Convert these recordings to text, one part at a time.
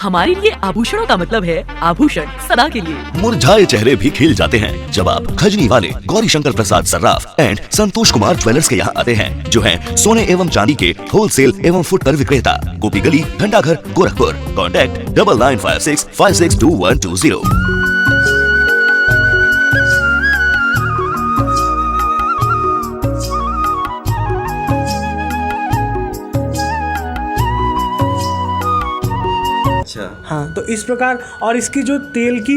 हमारे लिए आभूषणों का मतलब है आभूषण सदा के लिए। मुरझाए चेहरे भी खिल जाते हैं जब आप खजनी वाले गौरी शंकर प्रसाद सर्राफ एंड संतोष कुमार ज्वेलर्स के यहाँ आते हैं, जो हैं सोने एवं चांदी के होलसेल एवं फुटकर विक्रेता, गोपी गली, घंटाघर, गोरखपुर। कॉन्टैक्ट 9956562120। हाँ, तो इस प्रकार। और इसकी जो तेल की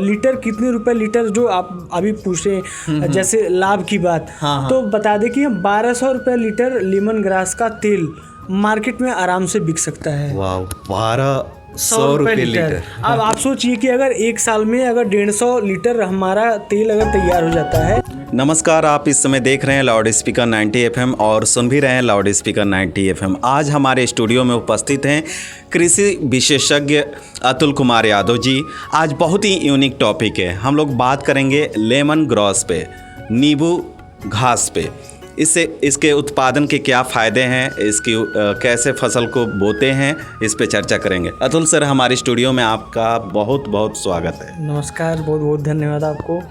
लीटर कितने रुपए लीटर जो आप अभी पूछे, जैसे लाभ की बात, तो बता दें कि 1200 रुपए लीटर लेमन ग्रास का तेल मार्केट में आराम से बिक सकता है। वाह, 1200 रुपए लीटर। अब आप सोचिए कि अगर एक साल में अगर 150 लीटर हमारा तेल अगर तैयार हो जाता है। नमस्कार, आप इस समय देख रहे हैं लाउड स्पीकर 90 FM और सुन भी रहे हैं लाउड स्पीकर 90 FM। आज हमारे स्टूडियो में उपस्थित हैं कृषि विशेषज्ञ अतुल कुमार यादव जी। आज बहुत ही यूनिक टॉपिक है, हम लोग बात करेंगे लेमन ग्रास पे, नींबू घास पे। इसके उत्पादन के क्या फ़ायदे हैं, इसकी कैसे फसल को बोते हैं, इस पे चर्चा करेंगे। अतुल सर, हमारे स्टूडियो में आपका बहुत बहुत स्वागत है। नमस्कार, बहुत बहुत धन्यवाद आपको।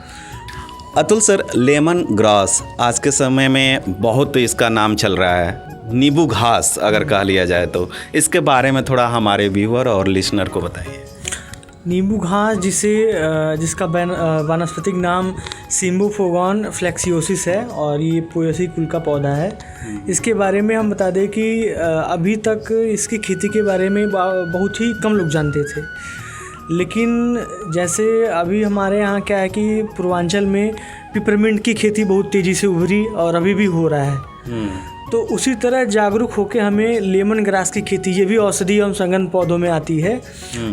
अतुल सर, लेमन ग्रास आज के समय में बहुत इसका नाम चल रहा है, नींबू घास अगर कह लिया जाए तो, इसके बारे में थोड़ा हमारे व्यूअर और लिसनर को बताइए। नींबू घास जिसका वानस्पतिक नाम सिम्बोफोगॉन फ्लेक्सियोसिस है और ये पोएसी कुल का पौधा है। इसके बारे में हम बता दें कि अभी तक इसकी खेती के बारे में बहुत ही कम लोग जानते थे, लेकिन जैसे अभी हमारे यहाँ क्या है कि पूर्वांचल में पिपरमिंट की खेती बहुत तेज़ी से उभरी और अभी भी हो रहा है। तो उसी तरह जागरूक होकर हमें लेमन ग्रास की खेती, ये भी औषधि एवं संगंध पौधों में आती है,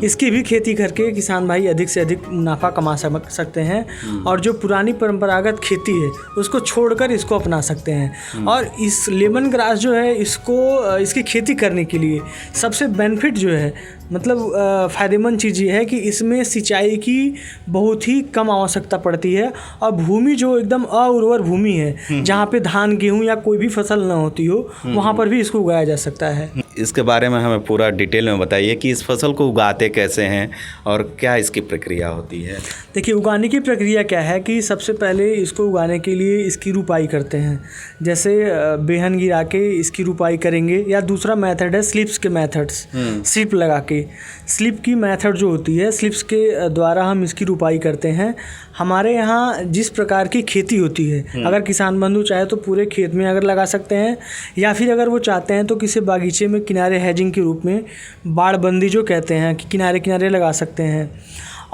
इसकी भी खेती करके किसान भाई अधिक से अधिक मुनाफा कमा सकते हैं और जो पुरानी परंपरागत खेती है उसको छोड़कर इसको अपना सकते हैं। और इस लेमन ग्रास जो है, इसकी खेती करने के लिए सबसे बेनिफिट जो है, मतलब फ़ायदेमंद चीज़ ये है कि इसमें सिंचाई की बहुत ही कम आवश्यकता पड़ती है और भूमि जो एकदम अउर्वर भूमि है, जहाँ पे धान गेहूँ या कोई भी फसल ना होती हो, वहाँ पर भी इसको उगाया जा सकता है। इसके बारे में हमें पूरा डिटेल में बताइए कि इस फसल को उगाते कैसे हैं और क्या इसकी प्रक्रिया होती है। देखिए, उगाने की प्रक्रिया क्या है कि सबसे पहले इसको उगाने के लिए इसकी रुपाई करते हैं। जैसे बेहन गिरा के इसकी रुपाई करेंगे, या दूसरा मेथड है स्लिप्स के मेथड्स, स्लिप लगा के। स्लिप की मेथड जो होती है, स्लिप्स के द्वारा हम इसकी रुपाई करते हैं। हमारे यहाँ जिस प्रकार की खेती होती है, अगर किसान बंधु चाहे तो पूरे खेत में अगर लगा सकते हैं, या फिर अगर वो चाहते हैं तो किसी बागीचे में किनारे हैजिंग के रूप में, बाड़बंदी जो कहते हैं, कि किनारे किनारे लगा सकते हैं।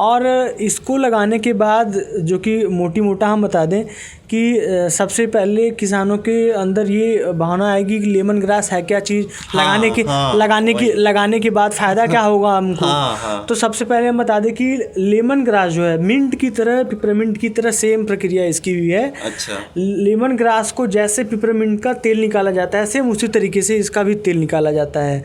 और इसको लगाने के बाद जो कि मोटा हम बता दें कि सबसे पहले किसानों के अंदर ये भावना आएगी कि लेमन ग्रास है क्या चीज़, लगाने के बाद फ़ायदा क्या होगा हमको। तो सबसे पहले हम बता दें कि लेमन ग्रास जो है मिंट की तरह, पिपरमिंट की तरह सेम प्रक्रिया इसकी भी है। अच्छा। लेमन ग्रास को जैसे पिपरमिंट का तेल निकाला जाता है, सेम उसी तरीके से इसका भी तेल निकाला जाता है।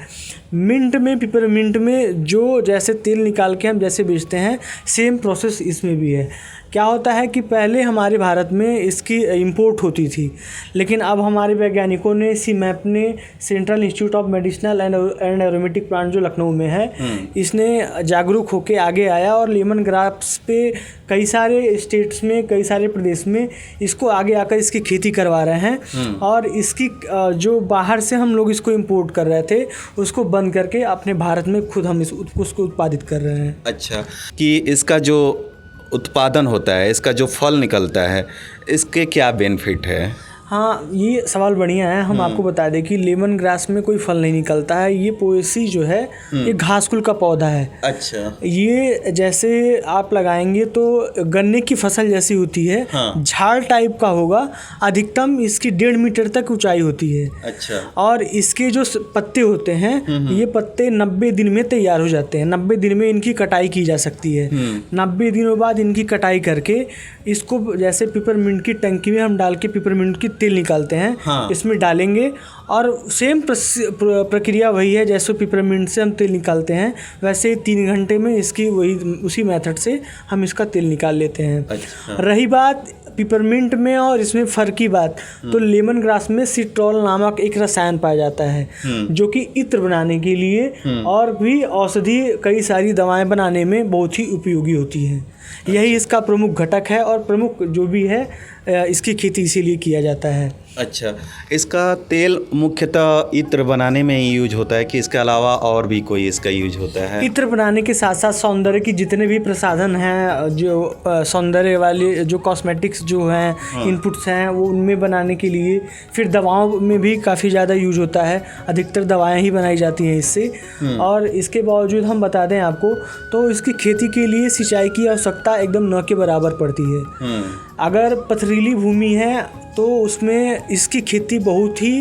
मिंट में, पिपरमिंट में जो जैसे तेल निकाल के हम जैसे बेचते हैं, सेम प्रोसेस इसमें भी है। क्या होता है कि पहले हमारे भारत में इसकी इंपोर्ट होती थी, लेकिन अब हमारे वैज्ञानिकों ने, सीमैप ने, central institute of medicinal and aromatic plant जो लखनऊ में है, इसने जागरूक होकर आगे आया और लेमन ग्रास पे कई सारे स्टेट्स में, कई सारे प्रदेश में इसको आगे आकर इसकी खेती करवा रहे हैं। और इसकी जो बाहर से हम लोग इसको इंपोर्ट कर रहे थे, उसको बंद करके अपने भारत में खुद हम उसको उत्पादित कर रहे हैं। अच्छा, कि इसका जो उत्पादन होता है, इसका जो फल निकलता है, इसके क्या बेनिफिट है? हाँ, ये सवाल बढ़िया है। हम आपको बता दें कि लेमन ग्रास में कोई फल नहीं निकलता है। ये पोएसी जो है, ये घास कुल का पौधा है। अच्छा। ये जैसे आप लगाएंगे तो गन्ने की फसल जैसी होती है, झाड़ टाइप का होगा। अधिकतम इसकी 1.5 मीटर तक ऊंचाई होती है। अच्छा। और इसके जो पत्ते होते हैं, ये पत्ते 90 दिन में तैयार हो जाते हैं। 90 दिन में इनकी कटाई की जा सकती है। 90 दिनों बाद इनकी कटाई करके इसको जैसे पिपरमिंट की टंकी में हम डाल के पिपरमिंट की तेल निकालते हैं, इसमें डालेंगे और सेम प्रक्रिया वही है जैसे पिपरमिंट से हम तेल निकालते हैं, वैसे 3 घंटे में इसकी उसी मेथड से हम इसका तेल निकाल लेते हैं। अच्छा। रही बात पिपरमिंट में और इसमें फ़र्क की बात तो लेमन ग्रास में सिट्रॉल नामक एक रसायन पाया जाता है जो कि इत्र बनाने के लिए और भी औषधि कई सारी दवाएं बनाने में बहुत ही उपयोगी होती हैं। यही इसका प्रमुख घटक है और प्रमुख जो भी है इसकी खेती इसीलिए किया जाता है। अच्छा, इसका तेल मुख्यतः इत्र बनाने में ही यूज होता है कि इसके अलावा और भी कोई इसका यूज होता है? इत्र बनाने के साथ साथ सौंदर्य की जितने भी प्रसाधन हैं, जो सौंदर्य वाले जो कॉस्मेटिक्स जो हैं इनपुट्स हैं वो उनमें बनाने के लिए, फिर दवाओं में भी काफ़ी ज़्यादा यूज होता है। अधिकतर दवाएं ही बनाई जाती हैं इससे। और इसके बावजूद हम बता दें आपको तो इसकी खेती के लिए सिंचाई की आवश्यकता एकदम न के बराबर पड़ती है। अगर पथरीली भूमि है तो उसमें इसकी खेती बहुत ही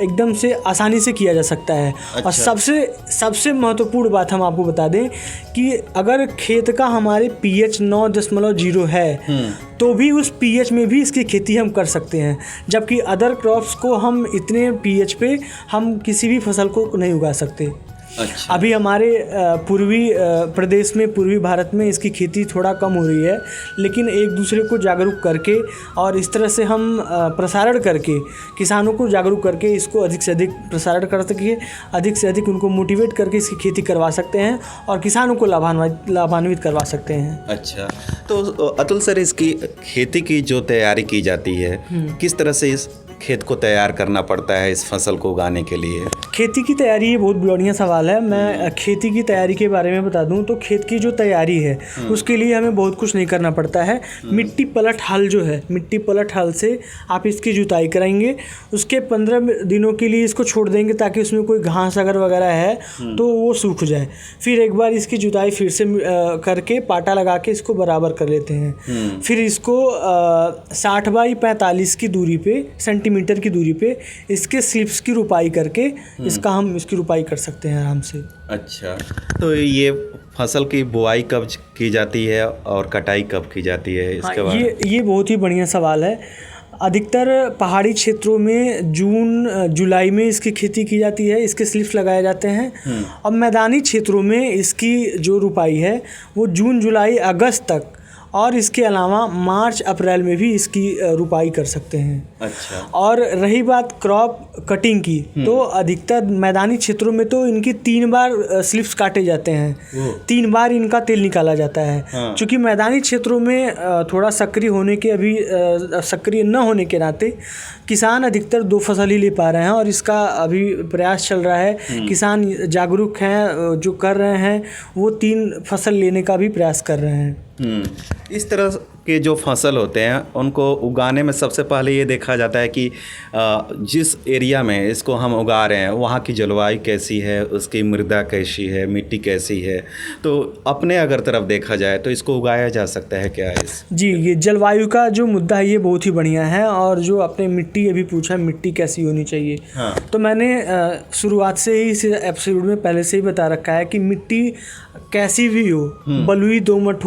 एकदम से आसानी से किया जा सकता है। अच्छा। और सबसे महत्वपूर्ण बात हम आपको बता दें कि अगर खेत का हमारे pH 9.0 है तो भी उस pH में भी इसकी खेती हम कर सकते हैं, जबकि अदर क्रॉप्स को हम इतने pH पे हम किसी भी फसल को नहीं उगा सकते। अच्छा। अभी हमारे पूर्वी प्रदेश में, पूर्वी भारत में इसकी खेती थोड़ा कम हो रही है, लेकिन एक दूसरे को जागरूक करके और इस तरह से हम प्रसारण करके, किसानों को जागरूक करके इसको अधिक से अधिक प्रसारण कर सके, अधिक से अधिक उनको मोटिवेट करके इसकी खेती करवा सकते हैं और किसानों को लाभान्वित करवा सकते हैं। अच्छा, तो अतुल सर, इसकी खेती की जो तैयारी की जाती है किस तरह से इस खेत को तैयार करना पड़ता है इस फसल को उगाने के लिए? खेती की तैयारी, ये बहुत बढ़िया सवाल है। मैं खेती की तैयारी के बारे में बता दूं तो खेत की जो तैयारी है उसके लिए हमें बहुत कुछ नहीं करना पड़ता है। मिट्टी पलट हल जो है, मिट्टी पलट हल से आप इसकी जुताई कराएंगे, उसके 15 दिनों के लिए इसको छोड़ देंगे ताकि उसमें कोई घास अगर वगैरह है तो वो सूख जाए। फिर एक बार इसकी जुताई फिर से करके पाटा लगा के इसको बराबर कर लेते हैं। फिर इसको 60 बाई 45 की दूरी पे, सेंटीमीटर की दूरी पे इसके स्लिप्स की रुपाई करके हम इसकी रुपाई कर सकते हैं आराम से। अच्छा, तो ये फसल की बुआई कब की जाती है और कटाई कब की जाती है इसके बाद? ये बहुत ही बढ़िया सवाल है। अधिकतर पहाड़ी क्षेत्रों में जून जुलाई में इसकी खेती की जाती है, इसके स्लिप्स लगाए जाते हैं। और मैदानी क्षेत्रों में इसकी जो रुपाई है वो जून जुलाई अगस्त तक, और इसके अलावा मार्च अप्रैल में भी इसकी रुपाई कर सकते हैं। अच्छा। और रही बात क्रॉप कटिंग की, तो अधिकतर मैदानी क्षेत्रों में तो इनकी 3 बार स्लिप्स काटे जाते हैं, 3 बार इनका तेल निकाला जाता है। हाँ। क्योंकि मैदानी क्षेत्रों में थोड़ा सक्रिय होने के, अभी सक्रिय न होने के नाते किसान अधिकतर 2 फसल ही ले पा रहे हैं और इसका अभी प्रयास चल रहा है। किसान जागरूक हैं, जो कर रहे हैं वो 3 फसल लेने का भी प्रयास कर रहे हैं। इस तरह के जो फसल होते हैं उनको उगाने में सबसे पहले ये देखा जाता है कि जिस एरिया में इसको हम उगा रहे हैं वहाँ की जलवायु कैसी है, उसकी मृदा कैसी है, मिट्टी कैसी है। तो अपने अगर तरफ देखा जाए तो इसको उगाया जा सकता है क्या? जी, ये जलवायु का जो मुद्दा है ये बहुत ही बढ़िया है। और जो आपने मिट्टी अभी पूछा, मिट्टी कैसी होनी चाहिए, हाँ। तो मैंने शुरुआत से ही इस एपिसोड में पहले से ही बता रखा है कि मिट्टी कैसी भी हो, बलुई दोमट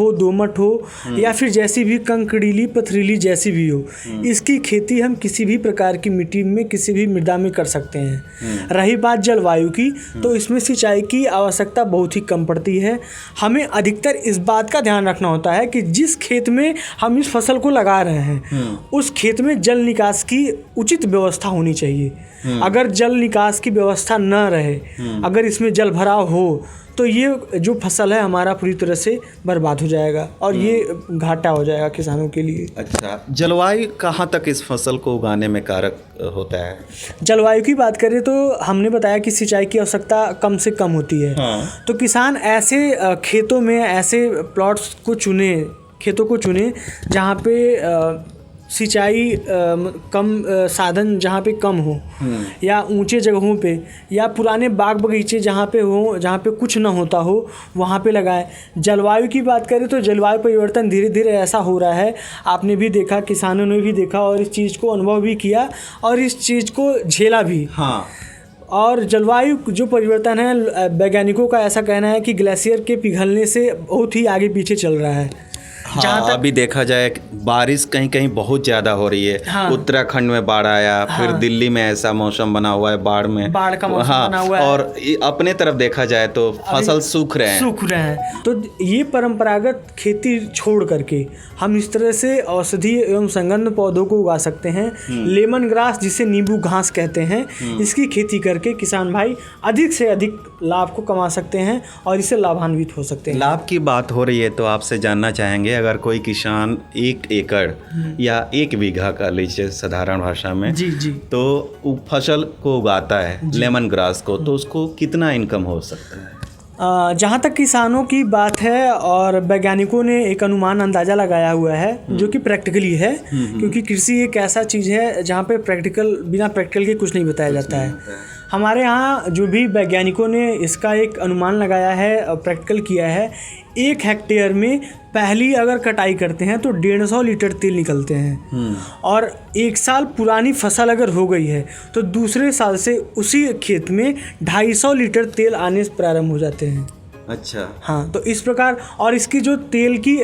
हो या फिर जैसी भी कंकड़ीली पथरीली जैसी भी हो, इसकी खेती हम किसी भी प्रकार की मिट्टी में, किसी भी मृदा में कर सकते हैं। रही बात जलवायु की, तो इसमें सिंचाई की आवश्यकता बहुत ही कम पड़ती है। हमें अधिकतर इस बात का ध्यान रखना होता है कि जिस खेत में हम इस फसल को लगा रहे हैं उस खेत में जल निकास की उचित व्यवस्था होनी चाहिए। अगर जल निकास की व्यवस्था न रहे, अगर इसमें जल भराव हो, तो ये जो फसल है हमारा पूरी तरह से बर्बाद हो जाएगा और ये घाटा हो जाएगा किसानों के लिए। अच्छा, जलवायु कहाँ तक इस फसल को उगाने में कारक होता है? जलवायु की बात करें तो हमने बताया कि सिंचाई की आवश्यकता कम से कम होती है। हाँ। तो किसान ऐसे खेतों में ऐसे प्लॉट्स को चुने, खेतों को चुने जहाँ पे सिंचाई कम साधन जहाँ पे कम हो, या ऊंचे जगहों पे, या पुराने बाग बगीचे जहाँ पे हो, जहाँ पे कुछ ना होता हो, वहाँ पे लगाए। जलवायु की बात करें तो जलवायु परिवर्तन धीरे धीरे ऐसा हो रहा है, आपने भी देखा, किसानों ने भी देखा और इस चीज़ को अनुभव भी किया और इस चीज़ को झेला भी। हाँ। और जलवायु जो परिवर्तन है, वैज्ञानिकों का ऐसा कहना है कि ग्लेशियर के पिघलने से बहुत ही आगे पीछे चल रहा है। हाँ, अभी देखा जाए बारिश कहीं कहीं बहुत ज़्यादा हो रही है। हाँ। उत्तराखंड में बाढ़ आया, फिर हाँ। दिल्ली में ऐसा मौसम बना हुआ है, बाढ़ का मौसम हाँ, बना हुआ है। और अपने तरफ देखा जाए तो फसल सूख रहे हैं। तो ये परंपरागत खेती छोड़ करके हम इस तरह से औषधीय एवं संगंध पौधों को उगा सकते हैं। लेमन ग्रास, जिसे नींबू घास कहते हैं, इसकी खेती करके किसान भाई अधिक से अधिक लाभ को कमा सकते हैं और इससे लाभान्वित हो सकते हैं। लाभ की बात हो रही है तो आपसे जानना चाहेंगे, अगर कोई किसान 1 एकड़ या 1 बीघा का लीजिए साधारण भाषा में, जी जी, तो फसल को उगाता है लेमन ग्रास को, तो उसको कितना इनकम हो सकता है? जहाँ तक किसानों की बात है और वैज्ञानिकों ने एक अनुमान अंदाज़ा लगाया हुआ है जो कि प्रैक्टिकली है, क्योंकि कृषि एक ऐसा चीज़ है जहाँ पे बिना प्रैक्टिकल के कुछ नहीं बताया जाता है। हमारे यहाँ जो भी वैज्ञानिकों ने इसका एक अनुमान लगाया है और प्रैक्टिकल किया है, 1 हेक्टेयर में पहली अगर कटाई करते हैं तो 150 लीटर तेल निकलते हैं, और 1 साल पुरानी फसल अगर हो गई है तो दूसरे साल से उसी खेत में 250 लीटर तेल आने से प्रारंभ हो जाते हैं। अच्छा, हाँ, तो इस प्रकार, और इसकी जो तेल की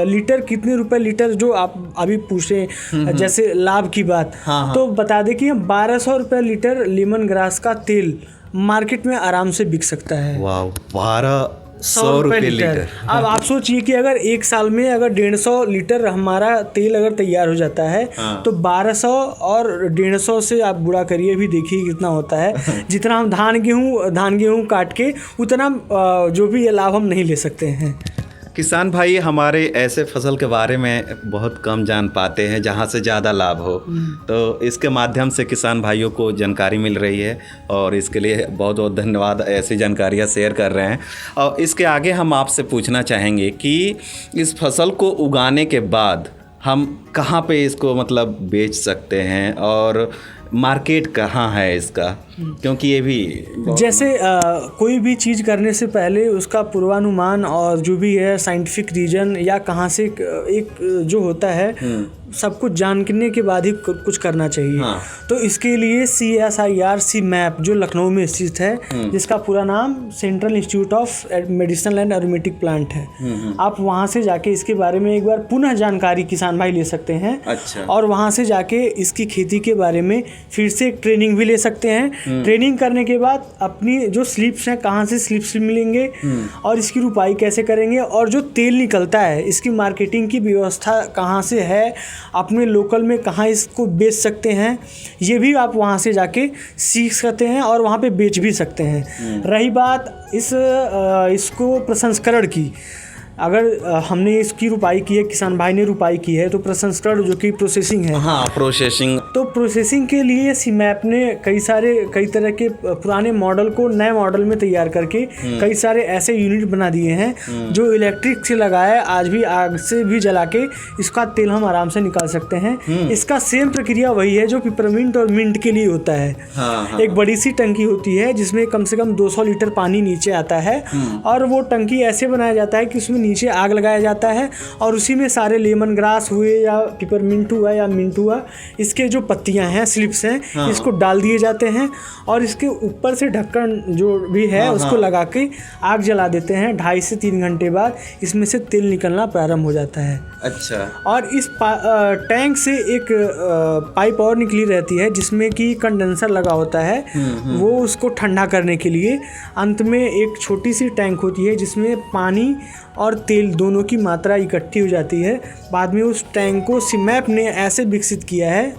लीटर कितने रुपए लीटर जो आप अभी पूछे, जैसे लाभ की बात, हाँ। तो बता दें कि 1200 रुपये लीटर लेमन ग्रास का तेल मार्केट में आराम से बिक सकता है। वाह, 1200 रुपये लीटर। अब आप सोचिए कि अगर 1 साल में अगर 150 लीटर हमारा तेल अगर तैयार हो जाता है, तो 1200 और 150 से आप बुरा करिए, भी देखिए कितना होता है। जितना हम धान गेहूँ काट के उतना जो भी ये लाभ हम नहीं ले सकते हैं। किसान भाई हमारे ऐसे फसल के बारे में बहुत कम जान पाते हैं जहाँ से ज़्यादा लाभ हो, तो इसके माध्यम से किसान भाइयों को जानकारी मिल रही है और इसके लिए बहुत बहुत धन्यवाद, ऐसी जानकारियाँ शेयर कर रहे हैं। और इसके आगे हम आपसे पूछना चाहेंगे कि इस फसल को उगाने के बाद हम कहाँ पे इसको मतलब बेच सकते हैं और मार्केट कहाँ है इसका, क्योंकि ये भी जैसे कोई भी चीज़ करने से पहले उसका पूर्वानुमान और जो भी है साइंटिफिक रीजन या कहाँ से एक जो होता है सब कुछ जानने के बाद ही कुछ करना चाहिए। हाँ। तो इसके लिए CSIR मैप जो लखनऊ में स्थित है, जिसका पूरा नाम central institute of medicinal and aromatic plant है, आप वहाँ से जाके इसके बारे में एक बार पुनः जानकारी किसान भाई ले सकते हैं। अच्छा। और वहाँ से जाके इसकी खेती के बारे में फिर से एक ट्रेनिंग भी ले सकते हैं। ट्रेनिंग करने के बाद अपनी जो स्लिप्स हैं, कहाँ से स्लिप्स मिलेंगे और इसकी रुपाई कैसे करेंगे, और जो तेल निकलता है इसकी मार्केटिंग की व्यवस्था कहाँ से है, अपने लोकल में कहाँ इसको बेच सकते हैं, ये भी आप वहाँ से जाके सीख सकते हैं और वहाँ पे बेच भी सकते हैं। रही बात इसको प्रसंस्करण की, अगर हमने इसकी रुपाई की है, किसान भाई ने रुपाई की है, तो प्रसंस्करण जो कि प्रोसेसिंग है, हाँ, प्रोसेसिंग, तो प्रोसेसिंग के लिए सीमैप ने कई तरह के पुराने मॉडल को नए मॉडल में तैयार करके कई सारे ऐसे यूनिट बना दिए हैं जो इलेक्ट्रिक से लगाए, आज भी आग से भी जला के इसका तेल हम आराम से निकाल सकते हैं। इसका सेम प्रक्रिया वही है जो पिपरमिंट और मिंट के लिए होता है। हाँ। एक बड़ी सी टंकी होती है जिसमें कम से कम 200 लीटर पानी नीचे आता है, और वो टंकी ऐसे बनाया जाता है कि उसमें नीचे आग लगाया जाता है और उसी में सारे लेमन ग्रास हुए या पिपरमिंट हुआ या मिंट हुआ, इसके जो पत्तियां हैं, स्लिप्स हैं, हाँ। इसको डाल दिए जाते हैं और इसके ऊपर से ढक्कन जो भी है उसको लगा के आग जला देते हैं। 2.5 से 3 घंटे बाद इसमें से तेल निकलना प्रारंभ हो जाता है। अच्छा। और इस टैंक से एक पाइप और निकली रहती है जिसमें कि कंडेंसर लगा होता है, वो उसको ठंडा करने के लिए। अंत में एक छोटी सी टैंक होती है जिसमें पानी और तेल दोनों की मात्रा इकट्ठी हो जाती है। बाद में उस टैंक को सीमैप ने ऐसे विकसित किया है,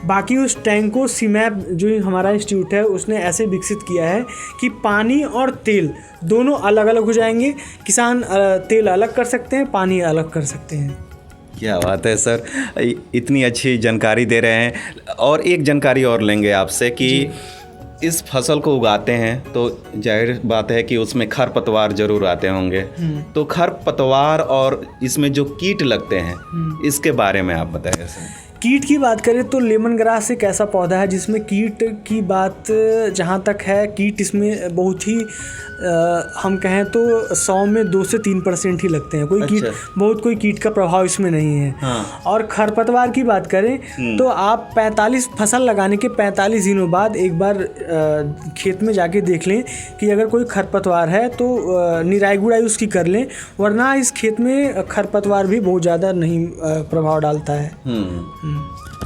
बाकी उस टैंक को सीमैप जो हमारा इंस्टीट्यूट है उसने ऐसे विकसित किया है कि पानी और तेल दोनों अलग अलग हो जाएंगे। किसान तेल अलग कर सकते हैं, पानी अलग कर सकते हैं। क्या बात है सर, इतनी अच्छी जानकारी दे रहे हैं। और एक जानकारी और लेंगे आपसे कि इस फसल को उगाते हैं तो जाहिर बात है कि उसमें खरपतवार जरूर आते होंगे, तो खरपतवार और इसमें जो कीट लगते हैं इसके बारे में आप बताइए सर। कीट की बात करें तो लेमन ग्रास एक ऐसा पौधा है जिसमें कीट की बात जहाँ तक है, कीट इसमें बहुत ही हम कहें तो 100 में 2 से 3% ही लगते हैं। कोई कीट का प्रभाव इसमें नहीं है। हाँ। और खरपतवार की बात करें तो आप 45 फसल लगाने के 45 दिनों बाद एक बार खेत में जाके देख लें कि अगर कोई खरपतवार है तो निराई गुड़ाई उसकी कर लें, वरना इस खेत में खरपतवार भी बहुत ज़्यादा नहीं प्रभाव डालता है।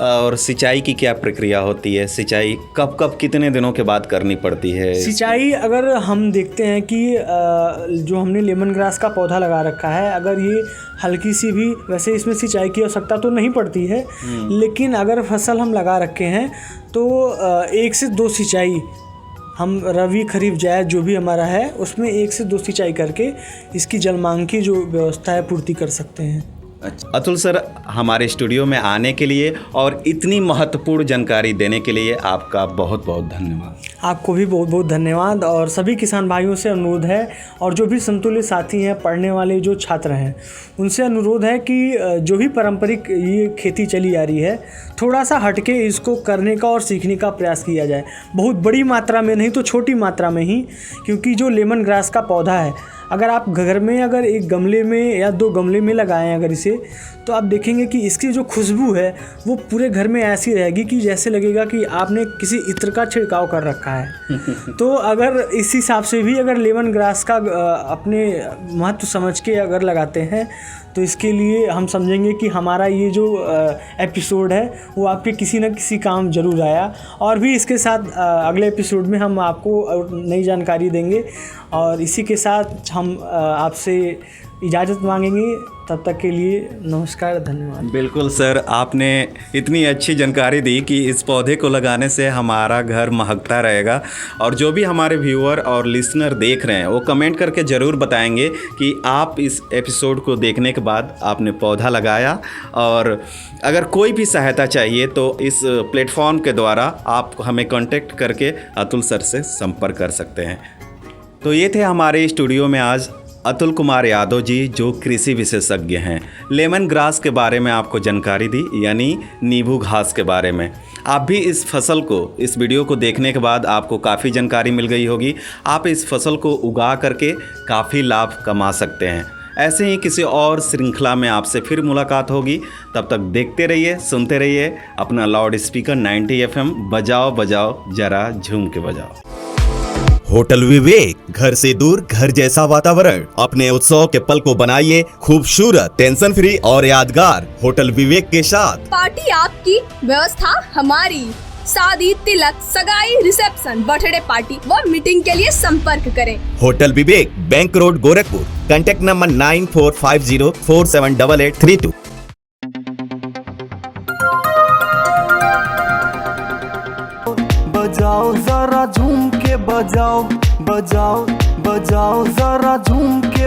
और सिंचाई की क्या प्रक्रिया होती है? सिंचाई कब कब कितने दिनों के बाद करनी पड़ती है? सिंचाई अगर हम देखते हैं कि जो हमने लेमन ग्रास का पौधा लगा रखा है, अगर ये हल्की सी भी, वैसे इसमें सिंचाई की आवश्यकता तो नहीं पड़ती है, लेकिन अगर फसल हम लगा रखे हैं तो 1 से 2 सिंचाई हम रबी खरीफ जायद जो भी हमारा है उसमें 1 से 2 सिंचाई करके इसकी जलमांग की जो व्यवस्था है पूर्ति कर सकते हैं। अच्छा, अतुल सर, हमारे स्टूडियो में आने के लिए और इतनी महत्वपूर्ण जानकारी देने के लिए आपका बहुत बहुत धन्यवाद। आपको भी बहुत बहुत धन्यवाद। और सभी किसान भाइयों से अनुरोध है, और जो भी संतुलित साथी हैं, पढ़ने वाले जो छात्र हैं, उनसे अनुरोध है कि जो भी पारंपरिक ये खेती चली आ रही है, थोड़ा सा हटके इसको करने का और सीखने का प्रयास किया जाए। बहुत बड़ी मात्रा में नहीं तो छोटी मात्रा में ही, क्योंकि जो लेमन ग्रास का पौधा है, अगर आप घर में अगर एक गमले में या 2 गमले में लगाएं अगर इसे, तो आप देखेंगे कि इसकी जो खुशबू है वो पूरे घर में ऐसी रहेगी कि जैसे लगेगा कि आपने किसी इत्र का छिड़काव कर रखा है। तो अगर इस हिसाब से भी अगर लेमन ग्रास का अपने महत्व समझ के अगर लगाते हैं तो इसके लिए हम समझेंगे कि हमारा ये जो एपिसोड है वो आपके किसी न किसी काम ज़रूर आया। और भी इसके साथ अगले एपिसोड में हम आपको नई जानकारी देंगे, और इसी के साथ हम आपसे इजाज़त मांगेंगे। तब तक के लिए नमस्कार, धन्यवाद। बिल्कुल सर, आपने इतनी अच्छी जानकारी दी कि इस पौधे को लगाने से हमारा घर महकता रहेगा। और जो भी हमारे व्यूअर और लिसनर देख रहे हैं वो कमेंट करके ज़रूर बताएंगे कि आप इस एपिसोड को देखने के बाद आपने पौधा लगाया। और अगर कोई भी सहायता चाहिए तो इस प्लेटफॉर्म के द्वारा आप हमें कांटेक्ट करके अतुल सर से संपर्क कर सकते हैं। तो ये थे हमारे स्टूडियो में आज अतुल कुमार यादव जी, जो कृषि विशेषज्ञ हैं। लेमन ग्रास के बारे में आपको जानकारी दी, यानी नींबू घास के बारे में। आप भी इस फसल को, इस वीडियो को देखने के बाद आपको काफ़ी जानकारी मिल गई होगी। आप इस फसल को उगा करके काफ़ी लाभ कमा सकते हैं। ऐसे ही किसी और श्रृंखला में आपसे फिर मुलाकात होगी। तब तक देखते रहिए, सुनते रहिए अपना लाउड स्पीकर 90 FM। बजाओ बजाओ जरा झूम के बजाओ। होटल विवेक, घर से दूर घर जैसा वातावरण। अपने उत्सव के पल को बनाइए खूबसूरत, टेंशन फ्री और यादगार होटल विवेक के साथ। पार्टी आपकी, व्यवस्था हमारी। शादी, तिलक, सगाई, रिसेप्शन, बर्थडे पार्टी व मीटिंग के लिए संपर्क करें। Hotel Vivek, bank road, Gorakhpur. Contact number 9450478832। बजाओ जरा झूम के बजाओ, बजाओ बजाओ जरा झूम के।